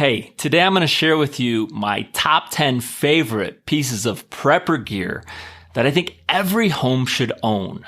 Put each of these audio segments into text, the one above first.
Hey, today I'm going to share with you my top 10 favorite pieces of prepper gear that I think every home should own.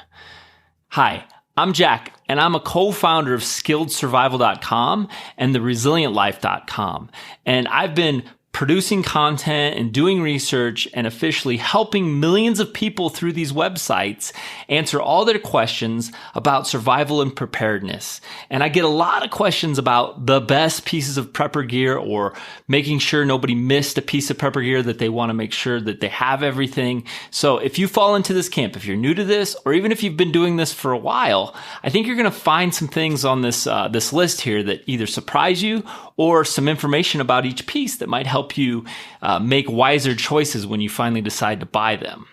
Hi, I'm Jack, and I'm a co-founder of SkilledSurvival.com and TheResilientLife.com. And I've been producing content and doing research and officially helping millions of people through these websites answer all their questions about survival and preparedness. And I get a lot of questions about the best pieces of prepper gear or making sure nobody missed a piece of prepper gear, that they want to make sure that they have everything. So if you fall into this camp, if you're new to this, or even if you've been doing this for a while, I think you're going to find some things on this list here that either surprise you or some information about each piece that might help you make wiser choices when you finally decide to buy them.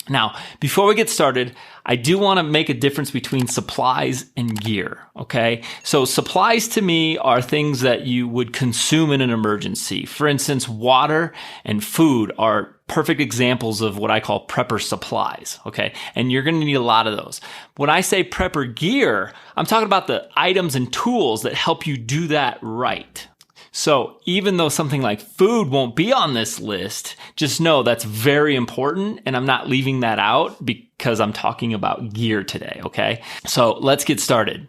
Now, before we get started, I do want to make a difference between supplies and gear, okay? So supplies to me are things that you would consume in an emergency. For instance, water and food are perfect examples of what I call prepper supplies, okay? And you're going to need a lot of those. When I say prepper gear, I'm talking about the items and tools that help you do that right. So even though something like food won't be on this list, just know that's very important, and I'm not leaving that out because I'm talking about gear today, okay? So let's get started.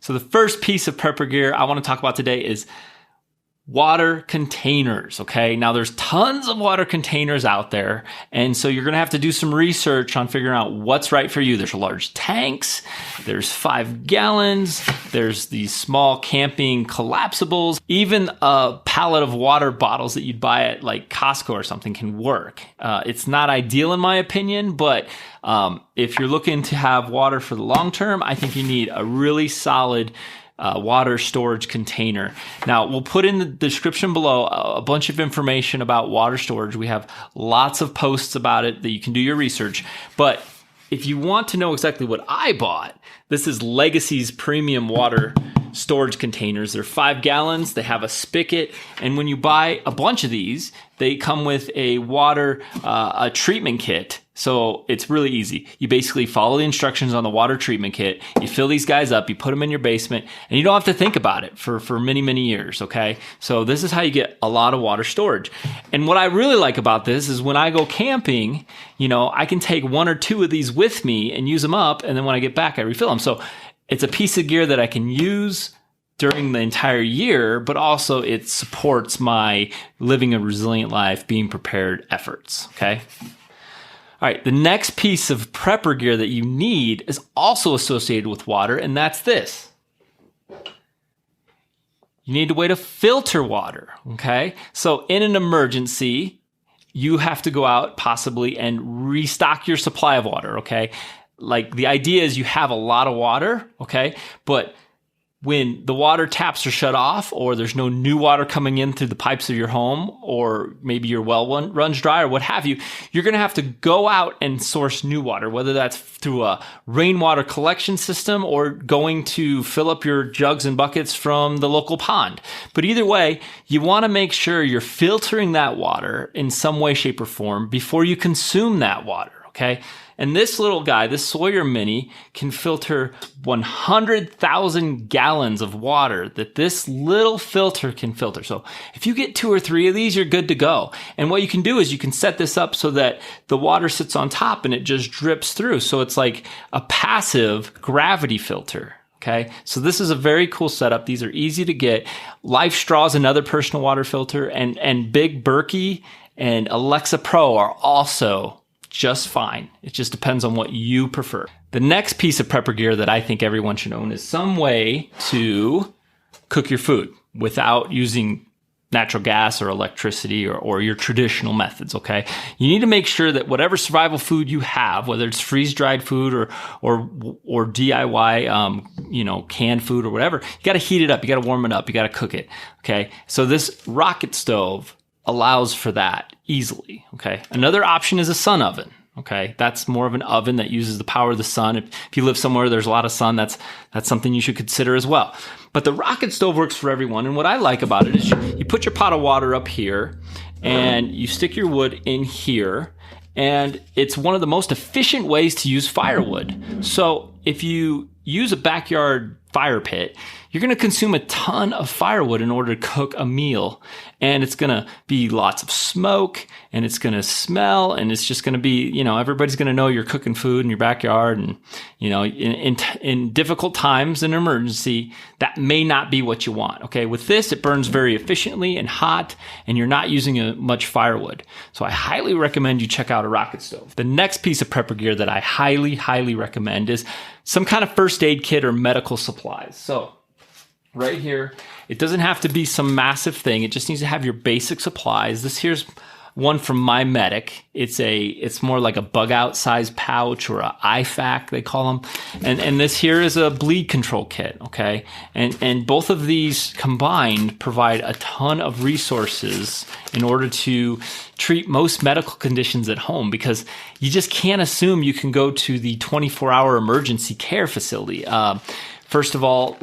So the first piece of prepper gear I want to talk about today is water containers, okay? Now there's tons of water containers out there, and so you're gonna have to do some research on figuring out what's right for you. There's large tanks, there's 5 gallons, there's these small camping collapsibles, even a pallet of water bottles that you'd buy at like Costco or something can work. It's not ideal in my opinion, but if you're looking to have water for the long term, I think you need a really solid water storage container. Now, we'll put in the description below a bunch of information about water storage. We have lots of posts about it that you can do your research. But if you want to know exactly what I bought, this is Legacy's premium water storage containers. They're 5 gallons. They have a spigot. And when you buy a bunch of these, they come with a water a treatment kit. So it's really easy. You basically follow the instructions on the water treatment kit. You fill these guys up, you put them in your basement, and you don't have to think about it for many, many years, okay? So this is how you get a lot of water storage. And what I really like about this is when I go camping, I can take 1 or 2 of these with me and use them up, and then when I get back, I refill them. So it's a piece of gear that I can use during the entire year, but also it supports my living a resilient life, being prepared efforts, okay? All right, the next piece of prepper gear that you need is also associated with water, and that's this. You need a way to filter water, okay? So in an emergency, you have to go out possibly and restock your supply of water, okay? Like the idea is you have a lot of water, okay? But when the water taps are shut off, or there's no new water coming in through the pipes of your home, or maybe your well runs dry or what have you, you're going to have to go out and source new water, whether that's through a rainwater collection system or going to fill up your jugs and buckets from the local pond. But either way, you want to make sure you're filtering that water in some way, shape, or form before you consume that water, okay? And this little guy, this Sawyer Mini, can filter 100,000 gallons of water that this little filter can filter. So if you get 2 or 3 of these, you're good to go. And what you can do is you can set this up so that the water sits on top and it just drips through. So it's like a passive gravity filter. Okay, so this is a very cool setup. These are easy to get. LifeStraw is another personal water filter, and Big Berkey and Alexa Pro are also just fine. It just depends on what you prefer. The next piece of prepper gear that I think everyone should own is some way to cook your food without using natural gas or electricity or your traditional methods, okay? You need to make sure that whatever survival food you have, whether it's freeze-dried food or DIY, canned food or whatever, you got to heat it up, you got to warm it up, you got to cook it, okay? So this rocket stove allows for that easily, okay? Another option is a sun oven, okay? That's more of an oven that uses the power of the sun. If you live somewhere there's a lot of sun, that's something you should consider as well. But the rocket stove works for everyone, and what I like about it is you put your pot of water up here, and you stick your wood in here, and it's one of the most efficient ways to use firewood. So if you use a backyard fire pit, you're going to consume a ton of firewood in order to cook a meal. And it's going to be lots of smoke, and it's going to smell, and it's just going to be, everybody's going to know you're cooking food in your backyard. And, in difficult times, in an emergency, that may not be what you want. Okay. With this, it burns very efficiently and hot, and you're not using much firewood. So I highly recommend you check out a rocket stove. The next piece of prepper gear that I highly, highly recommend is some kind of first aid kit or medical supplies. So right here, it doesn't have to be some massive thing. It just needs to have your basic supplies. This here's one from My Medic. It's more like a bug out size pouch, or a IFAK, they call them. And this here is a bleed control kit. Okay. And both of these combined provide a ton of resources in order to treat most medical conditions at home, because you just can't assume you can go to the 24-hour emergency care facility. First of all,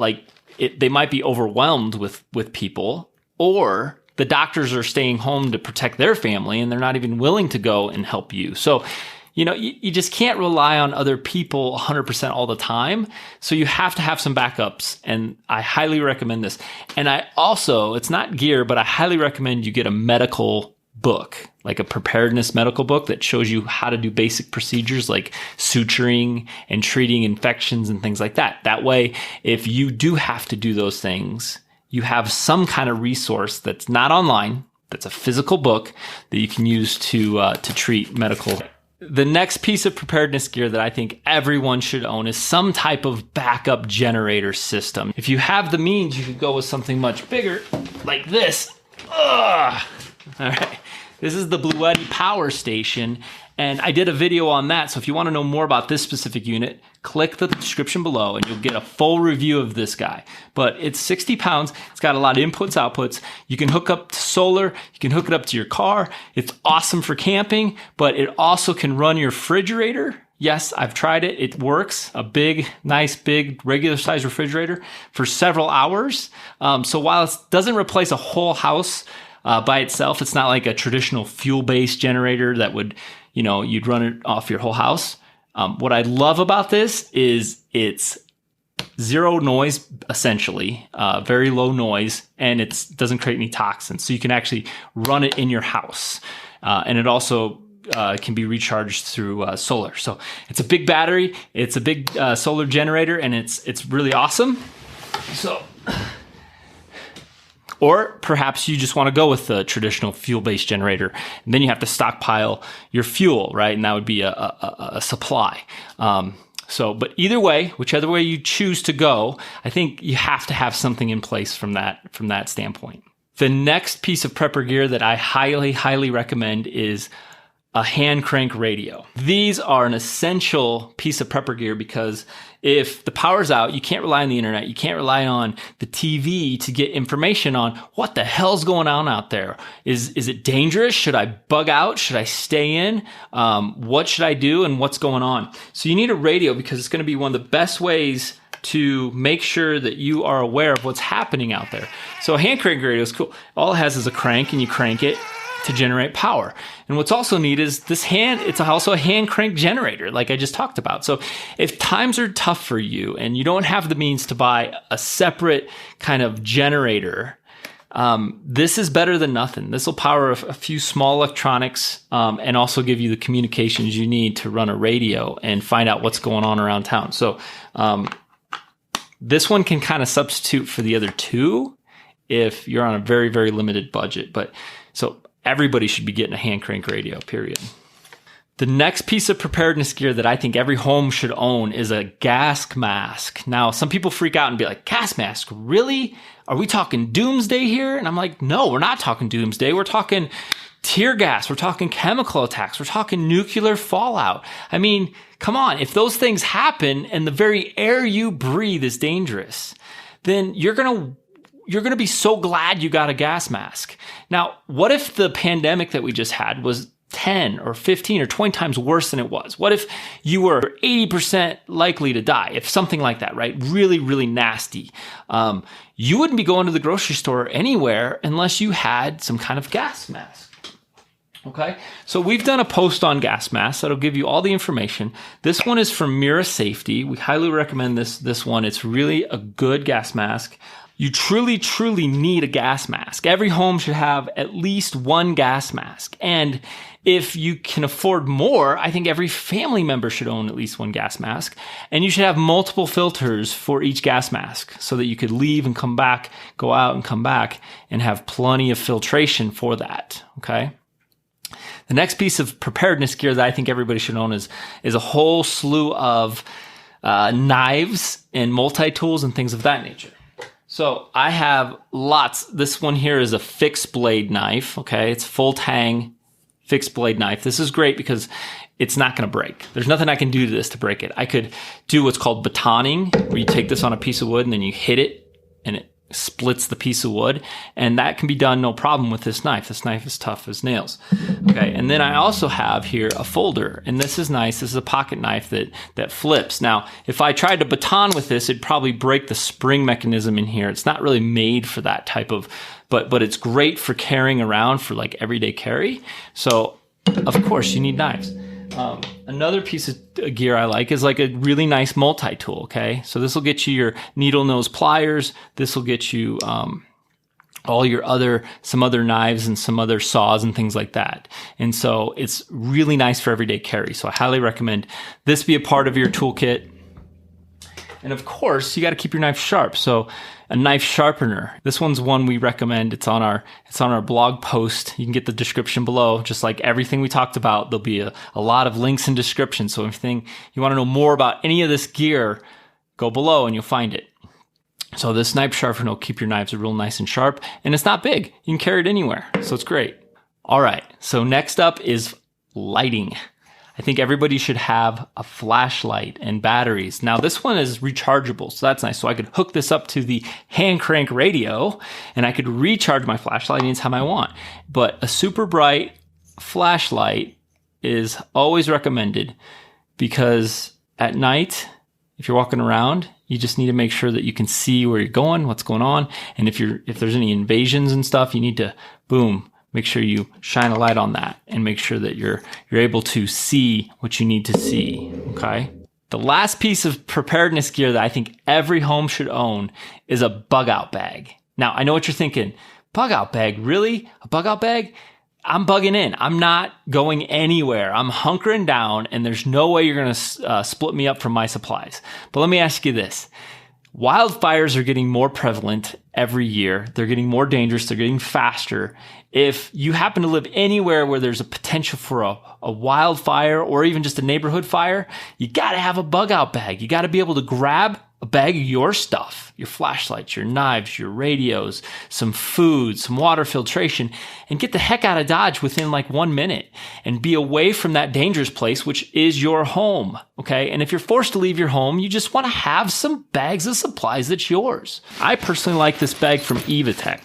they might be overwhelmed with people, or the doctors are staying home to protect their family and they're not even willing to go and help you. So, you just can't rely on other people 100% all the time. So you have to have some backups, and I highly recommend this. And it's not gear, but I highly recommend you get a medical book, like a preparedness medical book that shows you how to do basic procedures like suturing and treating infections and things like that. That way, if you do have to do those things, you have some kind of resource that's not online, that's a physical book that you can use to treat medical. The next piece of preparedness gear that I think everyone should own is some type of backup generator system. If you have the means, you could go with something much bigger, like this. All right. This is the Bluetti Power Station, and I did a video on that. So if you want to know more about this specific unit, click the description below and you'll get a full review of this guy. But it's 60 pounds. It's got a lot of inputs, outputs. You can hook up to solar. You can hook it up to your car. It's awesome for camping, but it also can run your refrigerator. Yes, I've tried it. It works. A big, nice, big, regular size refrigerator for several hours. So while it doesn't replace a whole house by itself, it's not like a traditional fuel-based generator that would, you'd run it off your whole house. What I love about this is it's zero noise, essentially, very low noise, and it doesn't create any toxins. So you can actually run it in your house. And it also can be recharged through solar. So it's a big battery, it's a big solar generator, and it's really awesome. Or perhaps you just want to go with the traditional fuel-based generator, and then you have to stockpile your fuel, right? And that would be a supply. But either way, whichever way you choose to go, I think you have to have something in place from that standpoint. The next piece of prepper gear that I highly, highly recommend is a hand crank radio. These are an essential piece of prepper gear because if the power's out, you can't rely on the internet. You can't rely on the TV to get information on what the hell's going on out there. Is it dangerous? Should I bug out? Should I stay in? What should I do? And what's going on? So you need a radio because it's going to be one of the best ways to make sure that you are aware of what's happening out there. So a hand crank radio is cool. All it has is a crank, and you crank it to generate power. And what's also neat is it's also a hand crank generator, like I just talked about. So if times are tough for you and you don't have the means to buy a separate kind of generator, this is better than nothing. This will power a few small electronics, and also give you the communications you need to run a radio and find out what's going on around town. So, this one can kind of substitute for the other two if you're on a very, very limited budget. So everybody should be getting a hand crank radio, period. The next piece of preparedness gear that I think every home should own is a gas mask. Now, some people freak out and be like, gas mask, really? Are we talking doomsday here? And I'm like, no, we're not talking doomsday. We're talking tear gas. We're talking chemical attacks. We're talking nuclear fallout. I mean, come on. If those things happen and the very air you breathe is dangerous, then you're going to be so glad you got a gas mask. Now, what if the pandemic that we just had was 10 or 15 or 20 times worse than it was? What if you were 80% likely to die? If something like that, right? Really, really nasty. You wouldn't be going to the grocery store anywhere unless you had some kind of gas mask. Okay, so we've done a post on gas masks that'll give you all the information. This one is from Mira Safety. We highly recommend this one. It's really a good gas mask. You truly, truly need a gas mask. Every home should have at least one gas mask. And if you can afford more, I think every family member should own at least one gas mask. And you should have multiple filters for each gas mask so that you could leave and come back, go out and come back, and have plenty of filtration for that. Okay. The next piece of preparedness gear that I think everybody should own is a whole slew of knives and multi-tools and things of that nature. So I have lots. This one here is a fixed blade knife. Okay. It's full tang fixed blade knife. This is great because it's not going to break. There's nothing I can do to this to break it. I could do what's called batoning, where you take this on a piece of wood and then you hit it and it splits the piece of wood. And that can be done no problem with this knife. This knife is tough as nails. Okay. And then I also have here a folder, and this is nice. This is a pocket knife that flips. Now, if I tried to baton with this, it'd probably break the spring mechanism in here. It's not really made for that type of, but it's great for carrying around for like everyday carry. So of course you need knives. Another piece of gear I like is like a really nice multi-tool. Okay. So this will get you your needle nose pliers. This will get you, all your some other knives and some other saws and things like that. And so it's really nice for everyday carry. So I highly recommend this be a part of your toolkit. And of course, you got to keep your knife sharp. So a knife sharpener. This one's one we recommend. It's on our blog post. You can get the description below. Just like everything we talked about, there'll be a lot of links and description. So if you want to know more about any of this gear, go below and you'll find it. So this knife sharpener will keep your knives real nice and sharp, and it's not big. You can carry it anywhere. So it's great. All right. So next up is lighting. I think everybody should have a flashlight and batteries. Now this one is rechargeable, so that's nice. So I could hook this up to the hand crank radio and I could recharge my flashlight anytime I want. But a super bright flashlight is always recommended because at night, if you're walking around, you just need to make sure that you can see where you're going, what's going on. And if there's any invasions and stuff, you need to, boom, make sure you shine a light on that and make sure that you're able to see what you need to see, okay? The last piece of preparedness gear that I think every home should own is a bug out bag. Now, I know what you're thinking. Bug out bag? Really? A bug out bag? I'm bugging in. I'm not going anywhere. I'm hunkering down, and there's no way you're going to split me up from my supplies. But let me ask you this. Wildfires are getting more prevalent every year. They're getting more dangerous. They're getting faster. If you happen to live anywhere where there's a potential for a wildfire or even just a neighborhood fire, you got to have a bug out bag. You got to be able to grab a bag of your stuff, your flashlights, your knives, your radios, some food, some water filtration, and get the heck out of Dodge within like 1 minute and be away from that dangerous place, which is your home. Okay. And if you're forced to leave your home, you just want to have some bags of supplies that's yours. I personally like this bag from Evatech.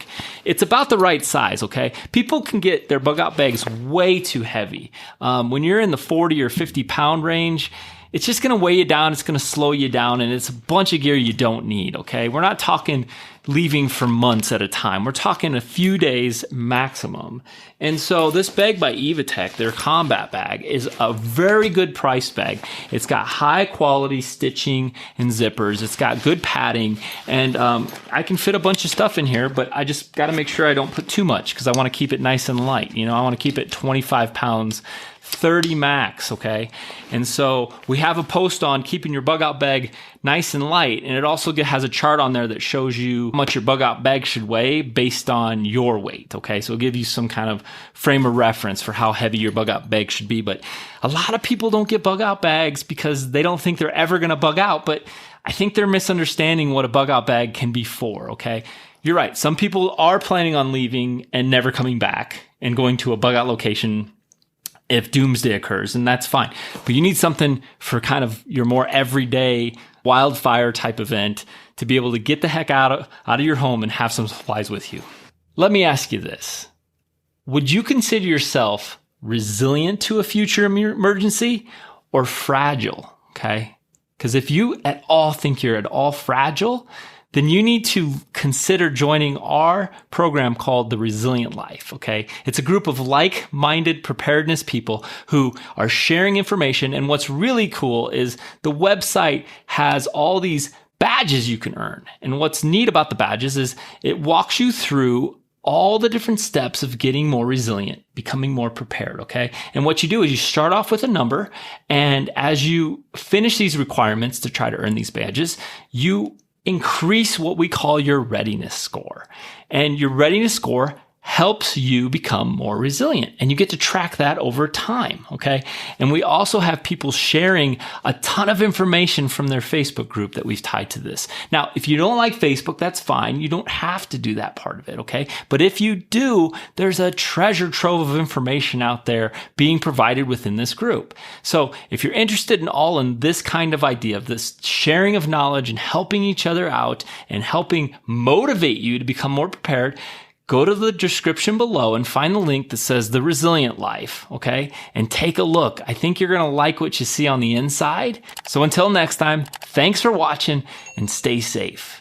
It's about the right size. Okay. People can get their bug out bags way too heavy. When you're in the 40 or 50 pound range, it's just going to weigh you down. It's going to slow you down. And it's a bunch of gear you don't need. Okay. We're not talking leaving for months at a time. We're talking a few days maximum. And so this bag by Evatech, their combat bag, is a very good priced bag. It's got high quality stitching and zippers. It's got good padding. And I can fit a bunch of stuff in here, but I just got to make sure I don't put too much because I want to keep it nice and light. You know, I want to keep it 25 pounds, 30 max, okay? And so we have a post on keeping your bug out bag nice and light, and it also has a chart on there that shows you how much your bug out bag should weigh based on your weight, okay? So it'll give you some kind of frame of reference for how heavy your bug out bag should be. But a lot of people don't get bug out bags because they don't think they're ever going to bug out, but I think they're misunderstanding what a bug out bag can be for, okay? You're right. Some people are planning on leaving and never coming back and going to a bug out location if doomsday occurs, and that's fine. But you need something for kind of your more everyday wildfire type event to be able to get the heck out of your home and have some supplies with you. Let me ask you this. Would you consider yourself resilient to a future emergency or fragile? Okay. Because if you at all think you're at all fragile, then you need to consider joining our program called The Resilient Life, okay? It's a group of like-minded preparedness people who are sharing information. And what's really cool is the website has all these badges you can earn. And what's neat about the badges is it walks you through all the different steps of getting more resilient, becoming more prepared, okay? And what you do is you start off with a number, and as you finish these requirements to try to earn these badges, you increase what we call your readiness score. And your readiness score helps you become more resilient, and you get to track that over time, okay? And we also have people sharing a ton of information from their Facebook group that we've tied to this. Now, if you don't like Facebook, that's fine. You don't have to do that part of it, okay? But if you do, there's a treasure trove of information out there being provided within this group. So if you're interested in this kind of idea of this sharing of knowledge and helping each other out and helping motivate you to become more prepared, go to the description below and find the link that says The Resilient Life, okay? And take a look. I think you're going to like what you see on the inside. So until next time, thanks for watching and stay safe.